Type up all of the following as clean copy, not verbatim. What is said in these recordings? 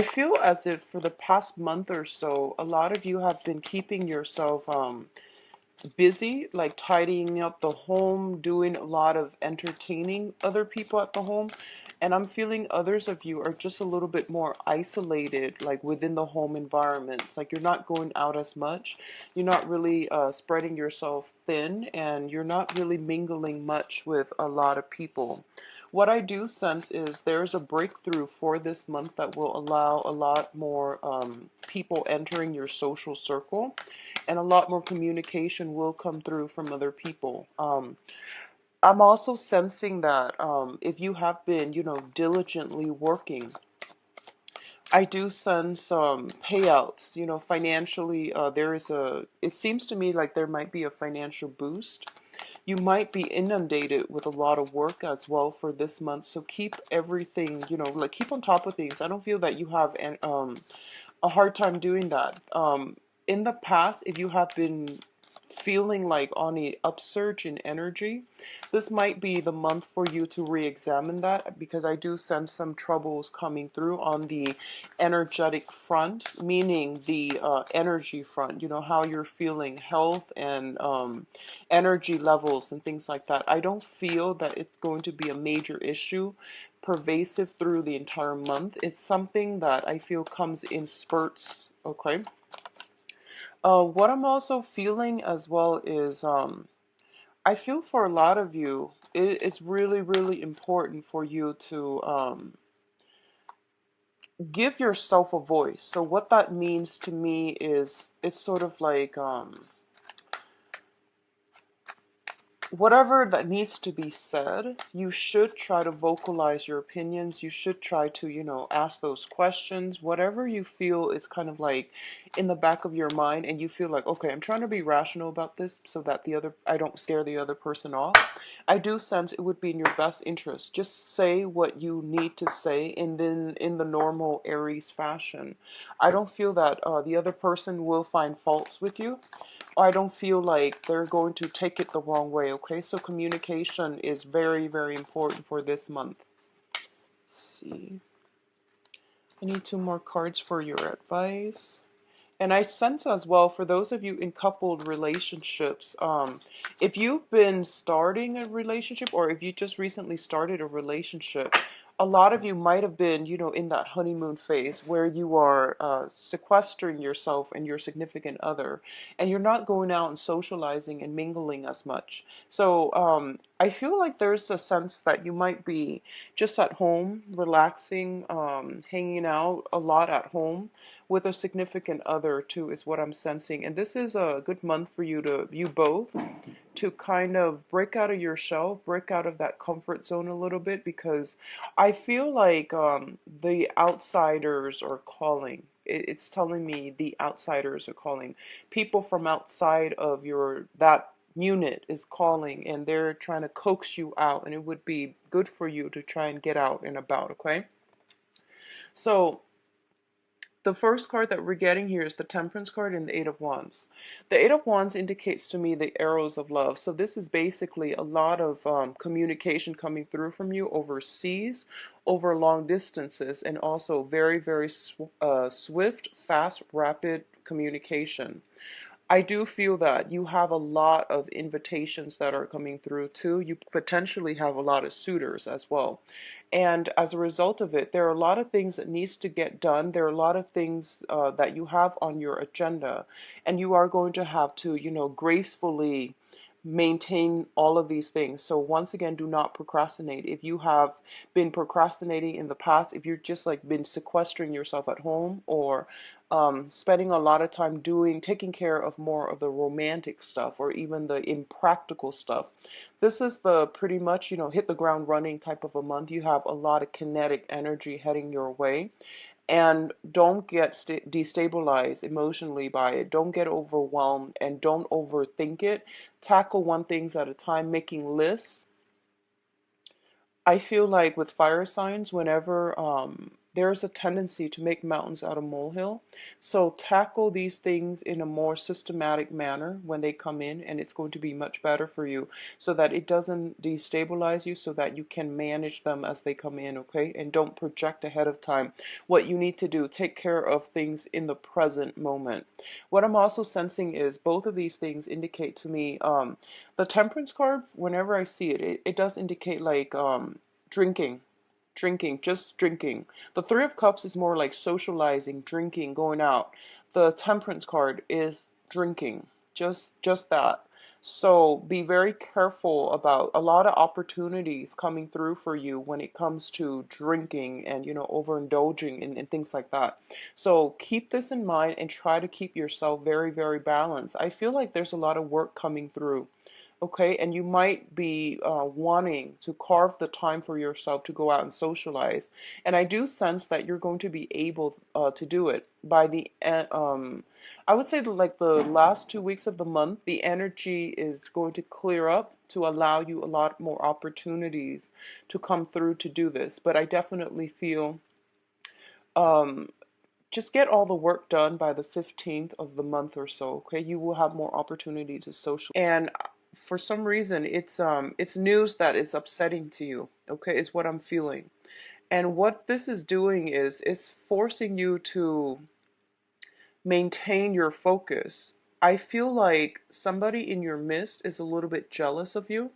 I feel as if for the past month or so, a lot of you have been keeping yourself busy, like tidying up the home, doing a lot of entertaining other people at the home. And I'm feeling others of you are just a little bit more isolated, like within the home environment. It's like you're not going out as much. You're not really spreading yourself thin, and you're not really mingling much with a lot of people. What I do sense is there's a breakthrough for this month that will allow a lot more people entering your social circle, and a lot more communication will come through from other people. I'm also sensing that if you have been, diligently working, I do sense payouts, financially. It seems to me like there might be a financial boost. You might be inundated with a lot of work as well for this month. So keep everything, like keep on top of things. I don't feel that you have a hard time doing that. In the past, if you have been feeling like on a upsurge in energy, this might be the month for you to re-examine that, because I do sense some troubles coming through on the energetic front, meaning the energy front, how you're feeling, health and energy levels and things like that. I don't feel that it's going to be a major issue pervasive through the entire month. It's something that I feel comes in spurts, okay? What I'm also feeling as well is I feel for a lot of you, it's really, really important for you to give yourself a voice. So what that means to me is it's sort of like whatever that needs to be said, you should try to vocalize your opinions. You should try to, ask those questions. Whatever you feel is kind of like in the back of your mind, and you feel like, okay, I'm trying to be rational about this so that I don't scare the other person off. I do sense it would be in your best interest. Just say what you need to say, and then in the normal Aries fashion. I don't feel that the other person will find faults with you. I don't feel like they're going to take it the wrong way, okay? So communication is very, very important for this month. Let's see. I need two more cards for your advice. And I sense as well, for those of you in coupled relationships, if you've been starting a relationship, or if you just recently started a relationship, a lot of you might have been, in that honeymoon phase where you are sequestering yourself and your significant other, and you're not going out and socializing and mingling as much. So I feel like there's a sense that you might be just at home, relaxing, hanging out a lot at home with a significant other too, is what I'm sensing. And this is a good month for you both to kind of break out of your shell, break out of that comfort zone a little bit, because I feel like the outsiders are calling. It's telling me the outsiders are calling. People from outside of that unit is calling, and they're trying to coax you out, and it would be good for you to try and get out and about, okay? So the first card that we're getting here is the Temperance card and the Eight of Wands. The Eight of Wands indicates to me the arrows of love. So this is basically a lot of communication coming through from you overseas, over long distances, and also very, very swift, fast, rapid communication. I do feel that you have a lot of invitations that are coming through too. You potentially have a lot of suitors as well. And as a result of it, there are a lot of things that needs to get done. There are a lot of things that you have on your agenda, and you are going to have to, gracefully maintain all of these things. So once again, do not procrastinate. If you have been procrastinating in the past, if you've just like been sequestering yourself at home, or spending a lot of time taking care of more of the romantic stuff, or even the impractical stuff, this is the pretty much, hit the ground running type of a month. You have a lot of kinetic energy heading your way. And don't get destabilized emotionally by it. Don't get overwhelmed, and don't overthink it. Tackle one things at a time, making lists. I feel like with fire signs, whenever there's a tendency to make mountains out of molehill. So tackle these things in a more systematic manner when they come in, and it's going to be much better for you so that it doesn't destabilize you, so that you can manage them as they come in, okay? And don't project ahead of time what you need to do. Take care of things in the present moment. What I'm also sensing is both of these things indicate to me, the temperance card, whenever I see it, it does indicate like drinking, just drinking. The Three of Cups is more like socializing, drinking, going out. The Temperance card is drinking, just that. So be very careful about a lot of opportunities coming through for you when it comes to drinking and, overindulging and things like that. So keep this in mind and try to keep yourself very, very balanced. I feel like there's a lot of work coming through. Okay, and you might be wanting to carve the time for yourself to go out and socialize. And I do sense that you're going to be able to do it by the end. I would say like the last 2 weeks of the month, the energy is going to clear up to allow you a lot more opportunities to come through to do this. But I definitely feel um, just get all the work done by the 15th of the month or so, okay? You will have more opportunity to social. And for some reason, it's news that is upsetting to you, okay? Is what I'm feeling. And what this is doing is it's forcing you to maintain your focus. I feel like somebody in your midst is a little bit jealous of you,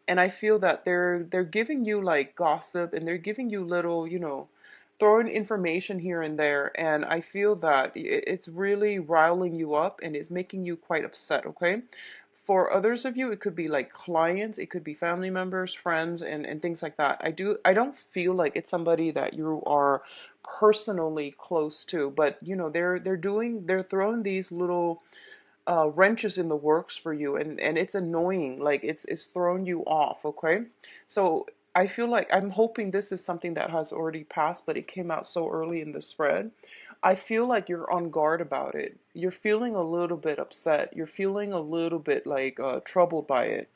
and I feel that they're giving you like gossip, and they're giving you little, throwing information here and there, and I feel that it's really riling you up and it's making you quite upset, okay? For others of you, it could be like clients, it could be family members, friends, and things like that. I don't feel like it's somebody that you are personally close to, but they're throwing these little wrenches in the works for you, and it's annoying, like it's throwing you off, okay? So I feel like I'm hoping this is something that has already passed, but it came out so early in the spread. I feel like you're on guard about it. You're feeling a little bit upset. You're feeling a little bit like troubled by it.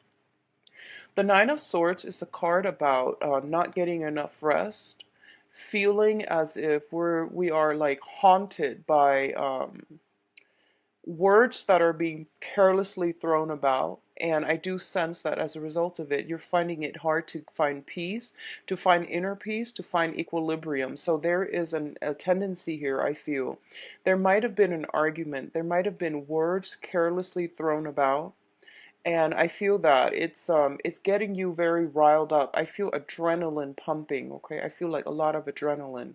The Nine of Swords is a card about not getting enough rest, feeling as if we are like haunted by words that are being carelessly thrown about. And I do sense that as a result of it, you're finding it hard to find peace, to find inner peace, to find equilibrium. So there is a tendency here, I feel. There might have been an argument, there might have been words carelessly thrown about. And I feel that it's getting you very riled up. I feel adrenaline pumping, okay? I feel like a lot of adrenaline.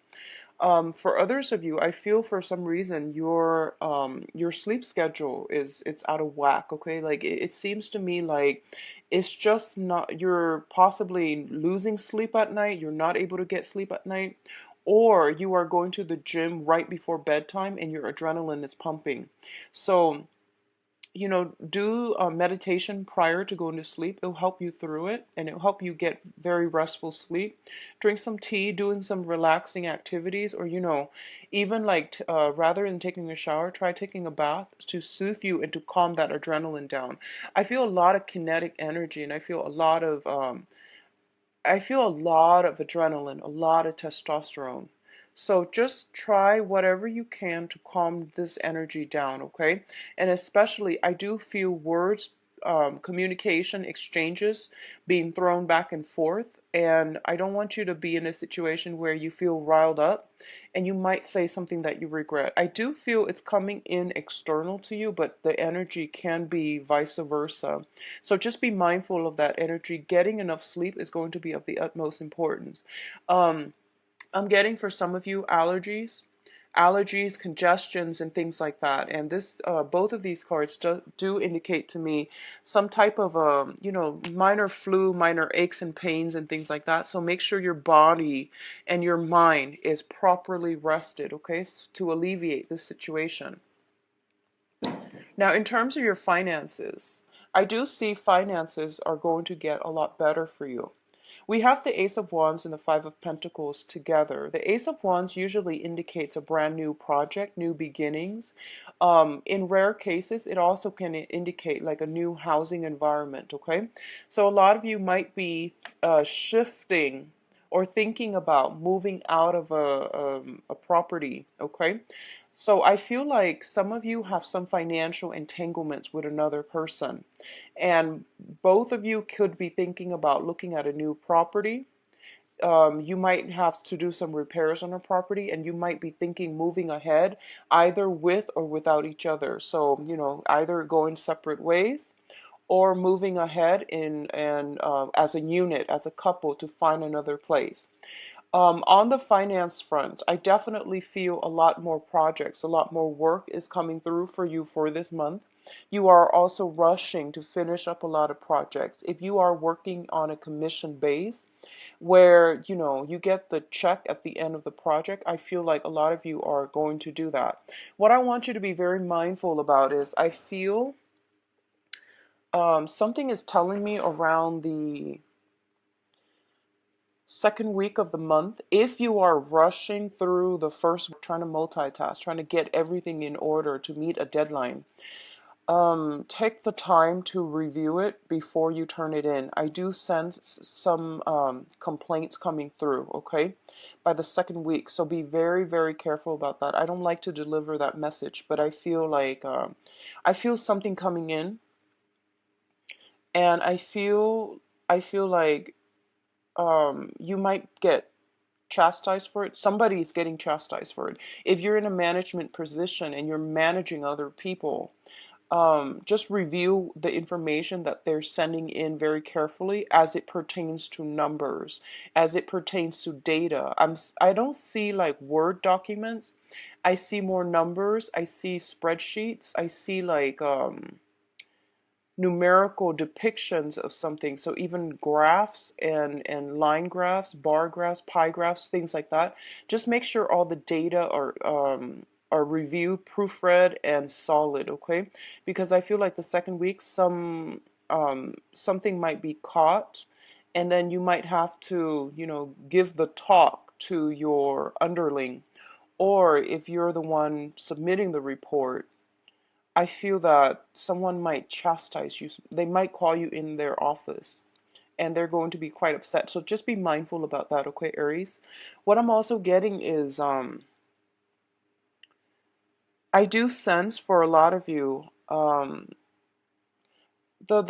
For others of you, I feel for some reason your sleep schedule is it's out of whack, okay? Like it seems to me like it's just not, you're possibly losing sleep at night, you're not able to get sleep at night, or you are going to the gym right before bedtime and your adrenaline is pumping. So do meditation prior to going to sleep. It'll help you through it, and it'll help you get very restful sleep. Drink some tea, doing some relaxing activities, or even like rather than taking a shower, try taking a bath to soothe you and to calm that adrenaline down. I feel a lot of kinetic energy, and I feel a lot of adrenaline, a lot of testosterone. So just try whatever you can to calm this energy down, okay? And especially, I do feel words, communication, exchanges being thrown back and forth. And I don't want you to be in a situation where you feel riled up and you might say something that you regret. I do feel it's coming in external to you, but the energy can be vice versa. So just be mindful of that energy. Getting enough sleep is going to be of the utmost importance. Um, I'm getting for some of you allergies, congestions, and things like that. And both of these cards do indicate to me some type of, minor flu, minor aches and pains and things like that. So make sure your body and your mind is properly rested, okay, to alleviate this situation. Now, in terms of your finances, I do see finances are going to get a lot better for you. We have the Ace of Wands and the Five of Pentacles together. The Ace of Wands usually indicates a brand new project, new beginnings. In rare cases, it also can indicate like a new housing environment, okay? So a lot of you might be shifting or thinking about moving out of a property, okay? So I feel like some of you have some financial entanglements with another person, and both of you could be thinking about looking at a new property. You might have to do some repairs on a property, and you might be thinking moving ahead either with or without each other. So, either going separate ways or moving ahead in and as a unit, as a couple, to find another place. On the finance front, I definitely feel a lot more projects, a lot more work is coming through for you for this month. You are also rushing to finish up a lot of projects. If you are working on a commission base where, you get the check at the end of the project, I feel like a lot of you are going to do that. What I want you to be very mindful about is I feel something is telling me around the second week of the month, if you are rushing through the first, trying to multitask, trying to get everything in order to meet a deadline, take the time to review it before you turn it in. I do sense some complaints coming through, okay, by the second week. So be very, very careful about that. I don't like to deliver that message, but I feel like I feel something coming in, and I feel like you might get chastised for it. Somebody's getting chastised for it. If you're in a management position and you're managing other people, just review the information that they're sending in very carefully as it pertains to numbers, as it pertains to data. I don't see like Word documents. I see more numbers. I see spreadsheets. I see like numerical depictions of something. So even graphs and line graphs, bar graphs, pie graphs, things like that. Just make sure all the data are reviewed, proofread, and solid. Okay, because I feel like the second week something might be caught, and then you might have to give the talk to your underling, or if you're the one submitting the report, I feel that someone might chastise you. They might call you in their office and they're going to be quite upset. So just be mindful about that, okay, Aries? What I'm also getting is I do sense for a lot of you, the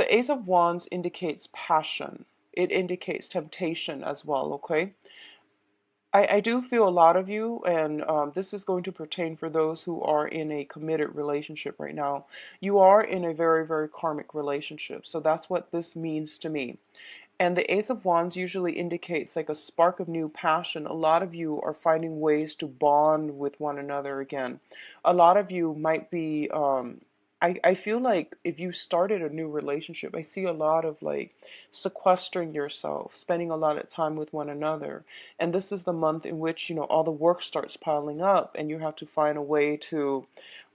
Ace of Wands indicates passion. It indicates temptation as well, okay? I do feel a lot of you, and this is going to pertain for those who are in a committed relationship right now. You are in a very, very karmic relationship. So that's what this means to me. And the Ace of Wands usually indicates like a spark of new passion. A lot of you are finding ways to bond with one another again. A lot of you might be, I feel like if you started a new relationship, I see a lot of like sequestering yourself, spending a lot of time with one another. And this is the month in which, all the work starts piling up and you have to find a way to,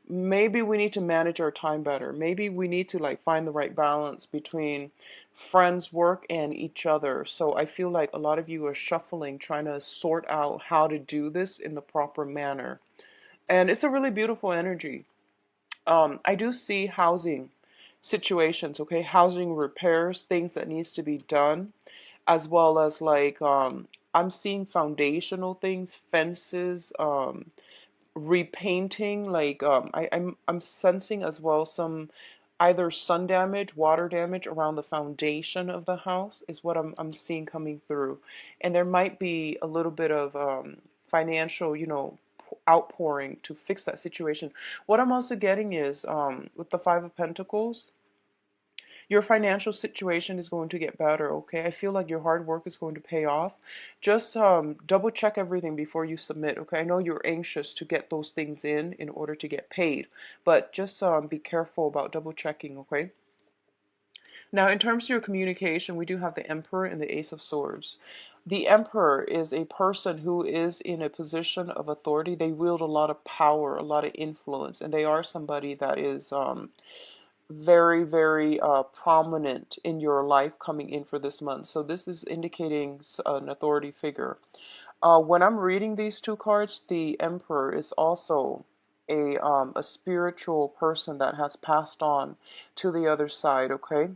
maybe we need to manage our time better. Maybe we need to like find the right balance between friends, work, and each other. So I feel like a lot of you are shuffling, trying to sort out how to do this in the proper manner. And it's a really beautiful energy. I do see housing situations, okay, housing repairs, things that needs to be done, as well as like I'm seeing foundational things, fences, repainting, like I'm sensing as well some either sun damage, water damage around the foundation of the house is what I'm seeing coming through. And there might be a little bit of financial, outpouring to fix that situation. What I'm also getting is with the Five of Pentacles, your financial situation is going to get better, okay? I feel like your hard work is going to pay off. Just double check everything before you submit, okay? I know you're anxious to get those things in order to get paid, but just be careful about double checking, okay? Now, in terms of your communication, we do have the Emperor and the Ace of Swords. The Emperor is a person who is in a position of authority. They wield a lot of power, a lot of influence, and they are somebody that is very, very prominent in your life coming in for this month. So this is indicating an authority figure. When I'm reading these two cards, the Emperor is also a spiritual person that has passed on to the other side, okay?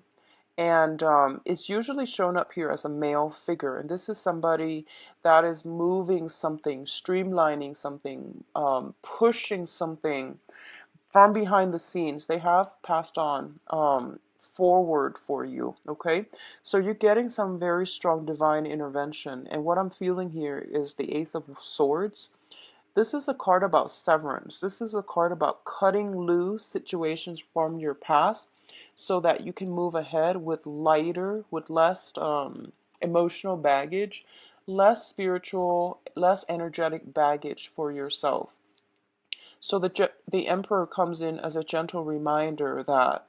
And it's usually shown up here as a male figure. And this is somebody that is moving something, streamlining something, pushing something from behind the scenes. They have passed on forward for you, okay? So you're getting some very strong divine intervention. And what I'm feeling here is the Ace of Swords. This is a card about severance. This is a card about cutting loose situations from your past so that you can move ahead with lighter, with less emotional baggage, less spiritual, less energetic baggage for yourself. So the Emperor comes in as a gentle reminder that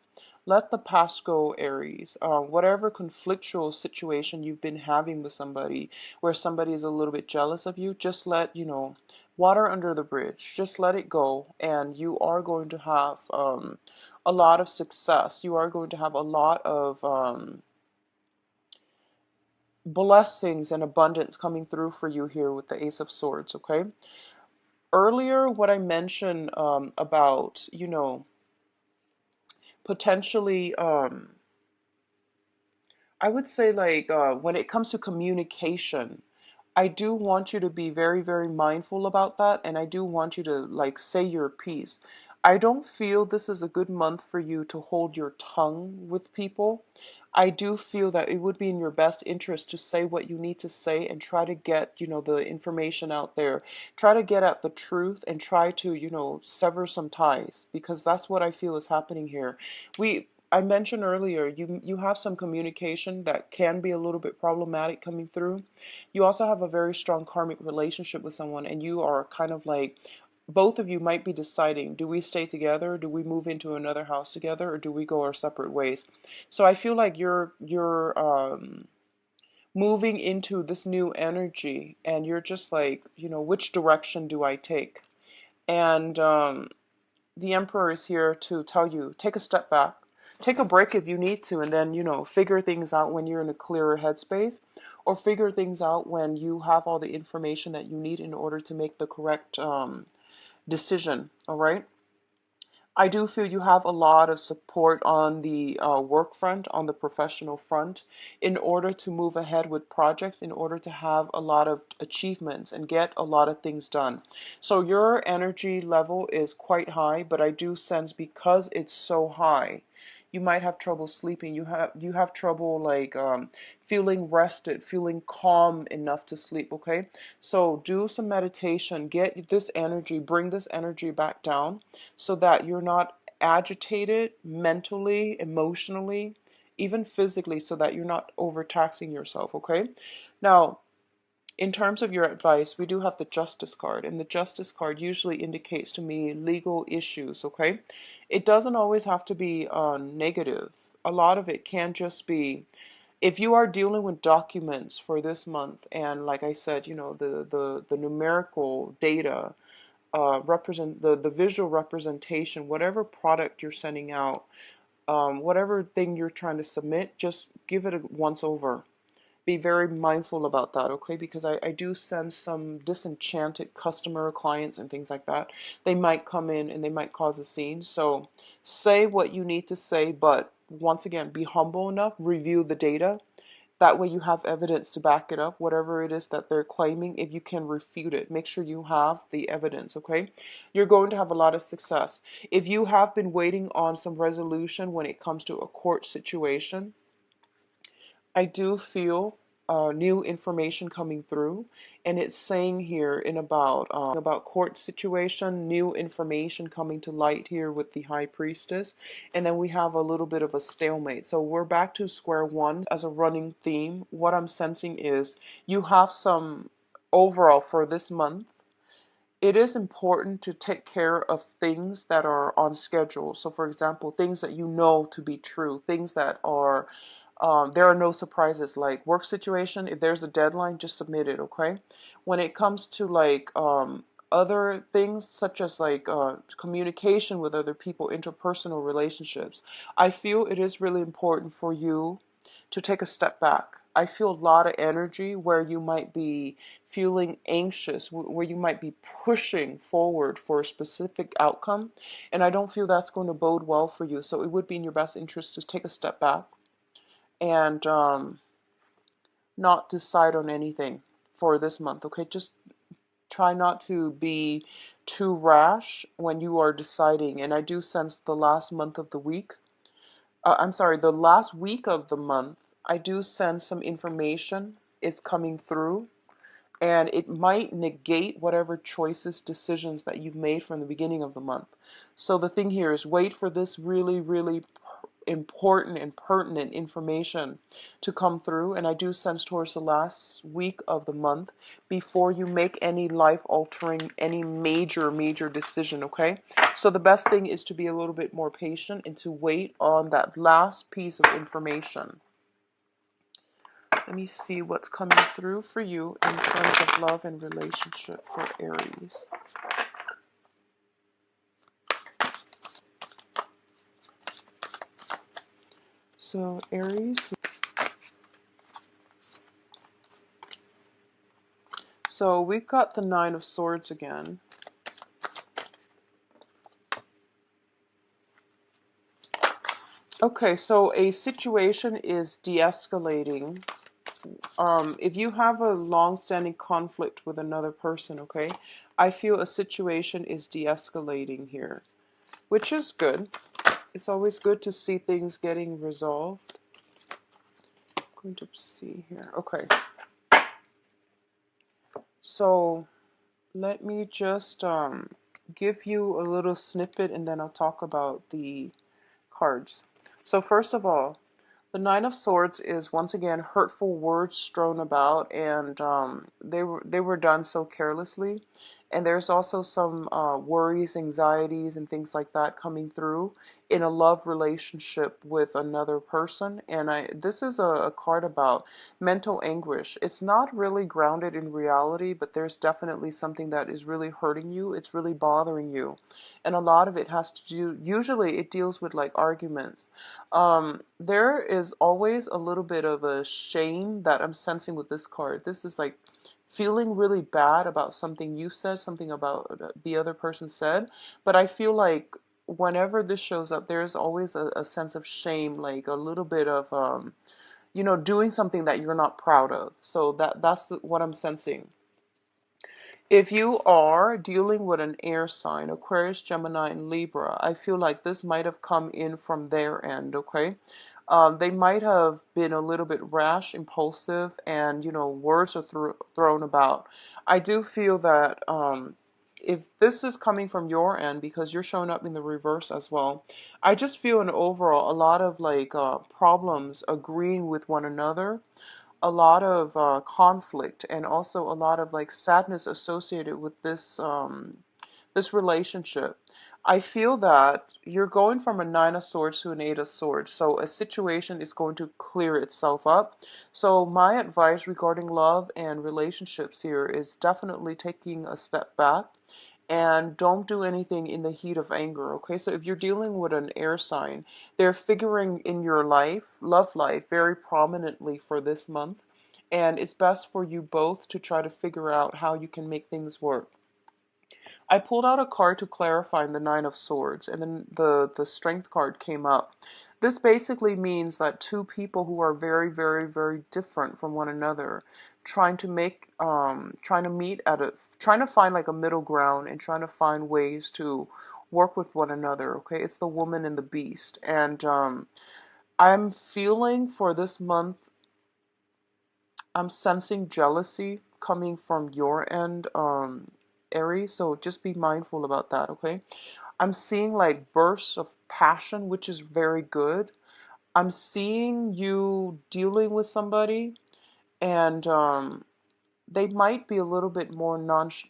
let the past go, Aries. Whatever conflictual situation you've been having with somebody, where somebody is a little bit jealous of you, just let, water under the bridge. Just let it go, and you are going to have a lot of success. You are going to have a lot of blessings and abundance coming through for you here with the Ace of Swords, okay? Earlier, what I mentioned about, potentially, I would say like when it comes to communication, I do want you to be very, very mindful about that. And I do want you to like say your piece. I don't feel this is a good month for you to hold your tongue with people. I do feel that it would be in your best interest to say what you need to say and try to get, the information out there. Try to get at the truth and try to, sever some ties, because that's what I feel is happening here. I mentioned earlier, you have some communication that can be a little bit problematic coming through. You also have a very strong karmic relationship with someone, and you are kind of like, both of you might be deciding, do we stay together, do we move into another house together, or do we go our separate ways? So I feel like you're moving into this new energy, and you're just like, which direction do I take? And the Emperor is here to tell you, take a step back, take a break if you need to, and then, figure things out when you're in a clearer headspace, or figure things out when you have all the information that you need in order to make the correct decision, all right? I do feel you have a lot of support on the work front, on the professional front, in order to move ahead with projects, in order to have a lot of achievements and get a lot of things done. So your energy level is quite high, but I do sense because it's so high, you might have trouble sleeping. You have trouble like feeling rested, feeling calm enough to sleep, okay? So do some meditation, get this energy, bring this energy back down so that you're not agitated mentally, emotionally, even physically, so that you're not overtaxing yourself, okay? Now, in terms of your advice, we do have the Justice card, and the Justice card usually indicates to me legal issues, okay? It doesn't always have to be negative. A lot of it can just be, if you are dealing with documents for this month, and like I said, the numerical data represent the visual representation, whatever product you're sending out, whatever thing you're trying to submit, just give it a once over. Be very mindful about that, okay? Because I do sense some disenchanted customer clients and things like that. They might come in and they might cause a scene. So say what you need to say, but once again, be humble enough, review the data. That way you have evidence to back it up, whatever it is that they're claiming. If you can refute it, make sure you have the evidence, okay? You're going to have a lot of success. If you have been waiting on some resolution when it comes to a court situation, I do feel new information coming through, and it's saying here in about court situation, new information coming to light here with the High Priestess, and then we have a little bit of a stalemate. So we're back to square one as a running theme. What I'm sensing is you have some overall for this month. It is important to take care of things that are on schedule. So, for example, things that you know to be true, things that are, there are no surprises, like work situation. If there's a deadline, just submit it, okay? When it comes to like other things, such as like communication with other people, interpersonal relationships, I feel it is really important for you to take a step back. I feel a lot of energy where you might be feeling anxious, where you might be pushing forward for a specific outcome. And I don't feel that's going to bode well for you. So it would be in your best interest to take a step back and not decide on anything for this month, okay? Just try not to be too rash when you are deciding. And I do sense the last month of the week, I'm sorry, the last week of the month, I do sense some information is coming through, and it might negate whatever choices, decisions that you've made from the beginning of the month. So the thing here is wait for this really, really important and pertinent information to come through. And I do sense towards the last week of the month before you make any life altering, any major decision, okay? So the best thing is to be a little bit more patient and to wait on that last piece of information. Let me see what's coming through for you in terms of love and relationship for Aries. So Aries. So we've got the Nine of Swords again. Okay, so a situation is de-escalating. If you have a long-standing conflict with another person, okay, I feel a situation is de-escalating here, which is good. It's always good to see things getting resolved. I'm going to see here. Okay. So let me just give you a little snippet and then I'll talk about the cards. So first of all, the Nine of Swords is once again hurtful words strewn about, and they were done so carelessly. And there's also some worries, anxieties, and things like that coming through in a love relationship with another person. And this is a card about mental anguish. It's not really grounded in reality, but there's definitely something that is really hurting you. It's really bothering you. And a lot of it has to do, usually it deals with like arguments. There is always a little bit of a shame that I'm sensing with this card. This is like feeling really bad about something you said, something about the other person said. But I feel like whenever this shows up, there's always a sense of shame, like a little bit of, doing something that you're not proud of. So that's what I'm sensing. If you are dealing with an air sign, Aquarius, Gemini, and Libra, I feel like this might have come in from their end, okay? They might have been a little bit rash, impulsive, and, words are thrown about. I do feel that if this is coming from your end, because you're showing up in the reverse as well, I just feel in overall a lot of like problems agreeing with one another, a lot of conflict, and also a lot of like sadness associated with this relationship. I feel that you're going from a Nine of Swords to an Eight of Swords, so a situation is going to clear itself up. So my advice regarding love and relationships here is definitely taking a step back and don't do anything in the heat of anger, okay? So if you're dealing with an air sign, they're figuring in your life, love life, very prominently for this month. And it's best for you both to try to figure out how you can make things work. I pulled out a card to clarify in the Nine of Swords, and then the Strength card came up. This basically means that two people who are very, very, very different from one another, trying to meet at trying to find like a middle ground and trying to find ways to work with one another. Okay, it's the woman and the beast, and I'm feeling for this month, I'm sensing jealousy coming from your end, Aries, so just be mindful about that, okay? I'm seeing like bursts of passion, which is very good. I'm seeing you dealing with somebody, and they might be a little bit more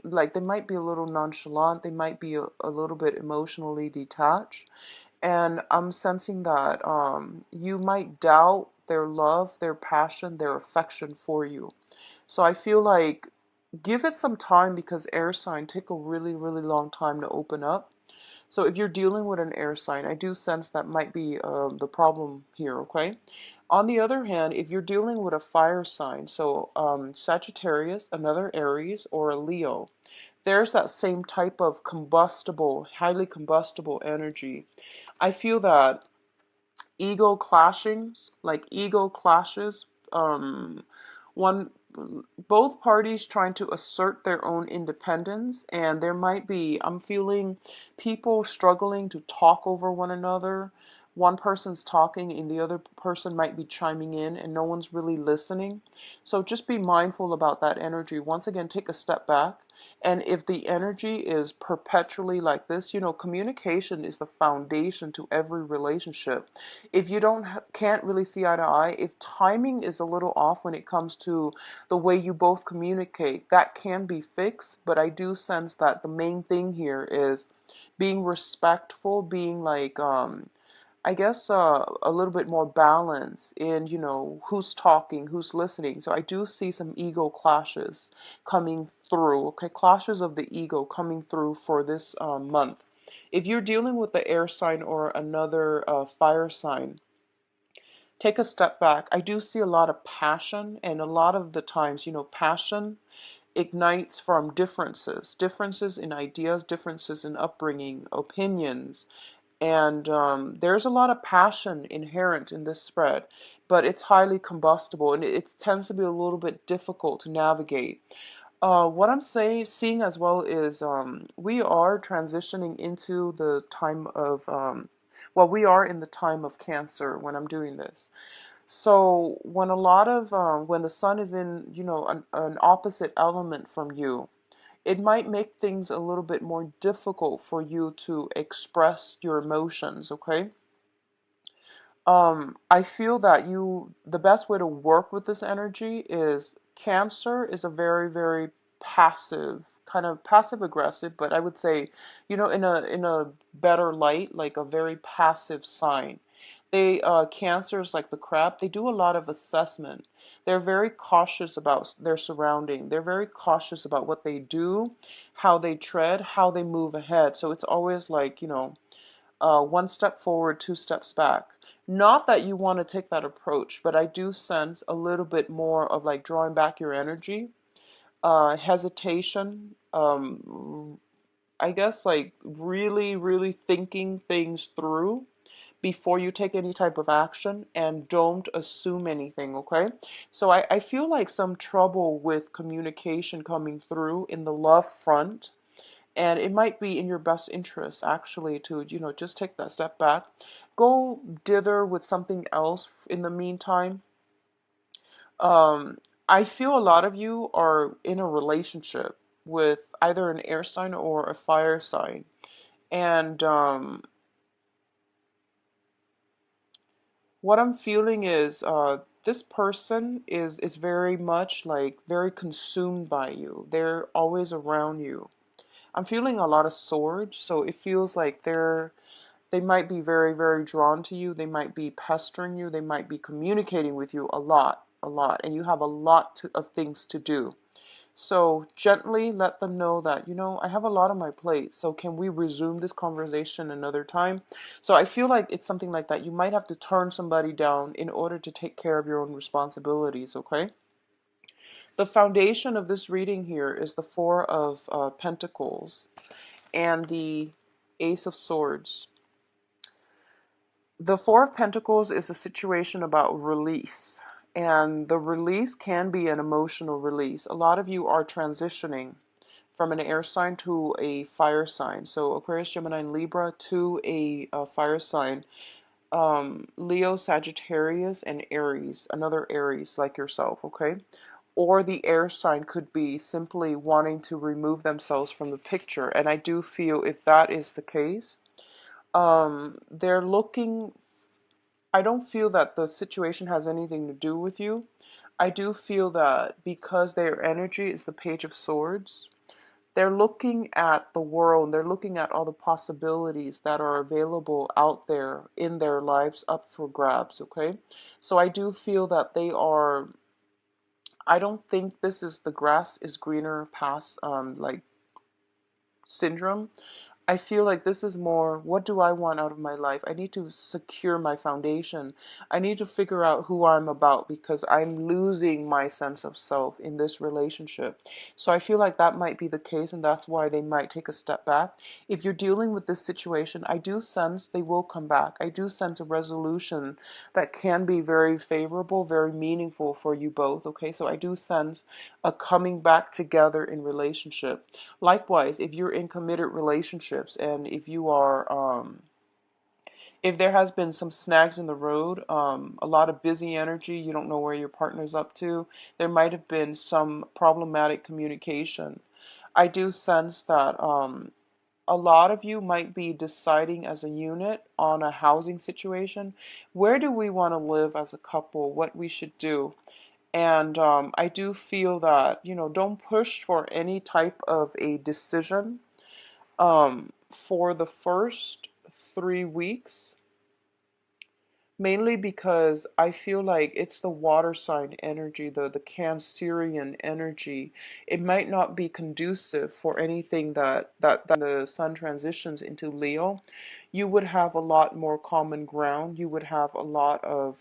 like they might be a little nonchalant, they might be a little bit emotionally detached. And I'm sensing that you might doubt their love, their passion, their affection for you. So I feel like give it some time, because air sign take a really, really long time to open up. So if you're dealing with an air sign, I do sense that might be the problem here, okay? On the other hand, if you're dealing with a fire sign, so Sagittarius, another Aries, or a Leo, there's that same type of combustible, highly combustible energy. I feel that ego clashings, like ego clashes. One, both parties trying to assert their own independence, and there might be, I'm feeling people struggling to talk over one another. One person's talking and the other person might be chiming in and no one's really listening. So just be mindful about that energy. Once again, take a step back. And if the energy is perpetually like this, communication is the foundation to every relationship. If you can't really see eye to eye, if timing is a little off when it comes to the way you both communicate, that can be fixed. But I do sense that the main thing here is being respectful, being like, I guess a little bit more balance in, who's talking, who's listening. So I do see some ego clashes coming through, okay? Clashes of the ego coming through for this month. If you're dealing with the air sign or another fire sign, take a step back. I do see a lot of passion, and a lot of the times, passion ignites from differences in ideas, differences in upbringing, opinions, and there's a lot of passion inherent in this spread, but it's highly combustible and it tends to be a little bit difficult to navigate. What I'm seeing as well is we are transitioning into the time of, well, we are in the time of Cancer when I'm doing this. So when when the sun is in, an opposite element from you, it might make things a little bit more difficult for you to express your emotions, okay? I feel that the best way to work with this energy is Cancer is a very, very passive, kind of passive aggressive, but I would say, in a better light, like a very passive sign. Cancer is like the crab. They do a lot of assessment. They're very cautious about their surrounding. They're very cautious about what they do, how they tread, how they move ahead. So it's always like, one step forward, two steps back. Not that you want to take that approach, but I do sense a little bit more of like drawing back your energy, hesitation, I guess like really, really thinking things through before you take any type of action, and don't assume anything, okay? So I feel like some trouble with communication coming through in the love front, and it might be in your best interest actually to, just take that step back. Go dither with something else in the meantime. Um, I feel a lot of you are in a relationship with either an air sign or a fire sign. And what I'm feeling is this person is very much like very consumed by you. They're always around you. I'm feeling a lot of swords, so it feels like they might be very, very drawn to you. They might be pestering you. They might be communicating with you a lot, and you have a lot of things to do. So gently let them know that, I have a lot on my plate. So can we resume this conversation another time? So I feel like it's something like that. You might have to turn somebody down in order to take care of your own responsibilities, okay? The foundation of this reading here is the Four of Pentacles and the Ace of Swords. The Four of Pentacles is a situation about release, and the release can be an emotional release. A lot of you are transitioning from an air sign to a fire sign. So Aquarius, Gemini, and Libra to a fire sign. Leo, Sagittarius, and Aries, another Aries like yourself, okay? Or the air sign could be simply wanting to remove themselves from the picture. And I do feel if that is the case, they're looking, I don't feel that the situation has anything to do with you. I do feel that because their energy is the Page of Swords, they're looking at the world, they're looking at all the possibilities that are available out there in their lives up for grabs, okay? So I do feel that I don't think this is the grass is greener past like syndrome. I feel like this is more, what do I want out of my life? I need to secure my foundation. I need to figure out who I'm about because I'm losing my sense of self in this relationship. So I feel like that might be the case, and that's why they might take a step back. If you're dealing with this situation, I do sense they will come back. I do sense a resolution that can be very favorable, very meaningful for you both. Okay, so I do sense a coming back together in relationship. Likewise, if you're in committed relationships and if you are, if there has been some snags in the road, a lot of busy energy, you don't know where your partner's up to, there might have been some problematic communication. I do sense that a lot of you might be deciding as a unit on a housing situation. Where do we want to live as a couple? What we should do? And I do feel that, don't push for any type of a decision for the first 3 weeks, mainly because I feel like it's the water sign energy, the Cancerian energy. It might not be conducive for anything that the sun transitions into Leo. You would have a lot more common ground. You would have a lot of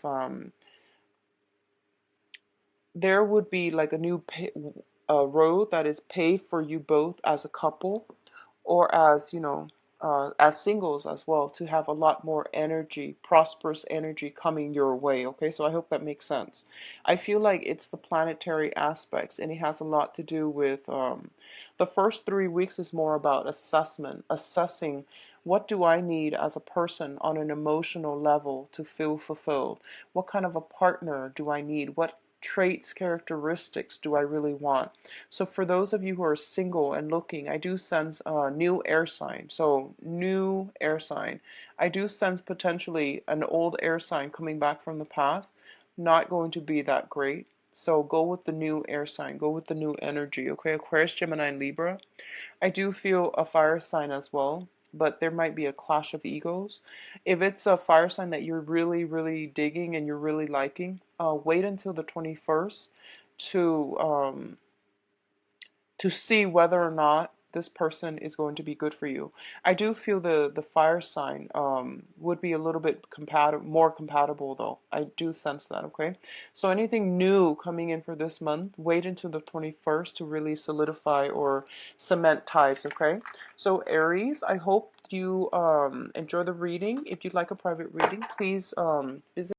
there would be like a road that is paved for you both as a couple or as, as singles as well, to have a lot more energy, prosperous energy coming your way. Okay, so I hope that makes sense. I feel like it's the planetary aspects, and it has a lot to do with the first 3 weeks is more about assessing what do I need as a person on an emotional level to feel fulfilled? What kind of a partner do I need? What traits, characteristics do I really want? So for those of you who are single and looking, I do sense a new air sign. So new air sign. I do sense potentially an old air sign coming back from the past. Not going to be that great. So go with the new air sign. Go with the new energy. Okay, Aquarius, Gemini, and Libra. I do feel a fire sign as well, but there might be a clash of egos. If it's a fire sign that you're really, really digging and you're really liking, wait until the 21st to um, to see whether or not this person is going to be good for you. I do feel the fire sign would be a little bit more compatible though. I do sense that, okay? So anything new coming in for this month, wait until the 21st to really solidify or cement ties, okay? So Aries, I hope you enjoy the reading. If you'd like a private reading, please visit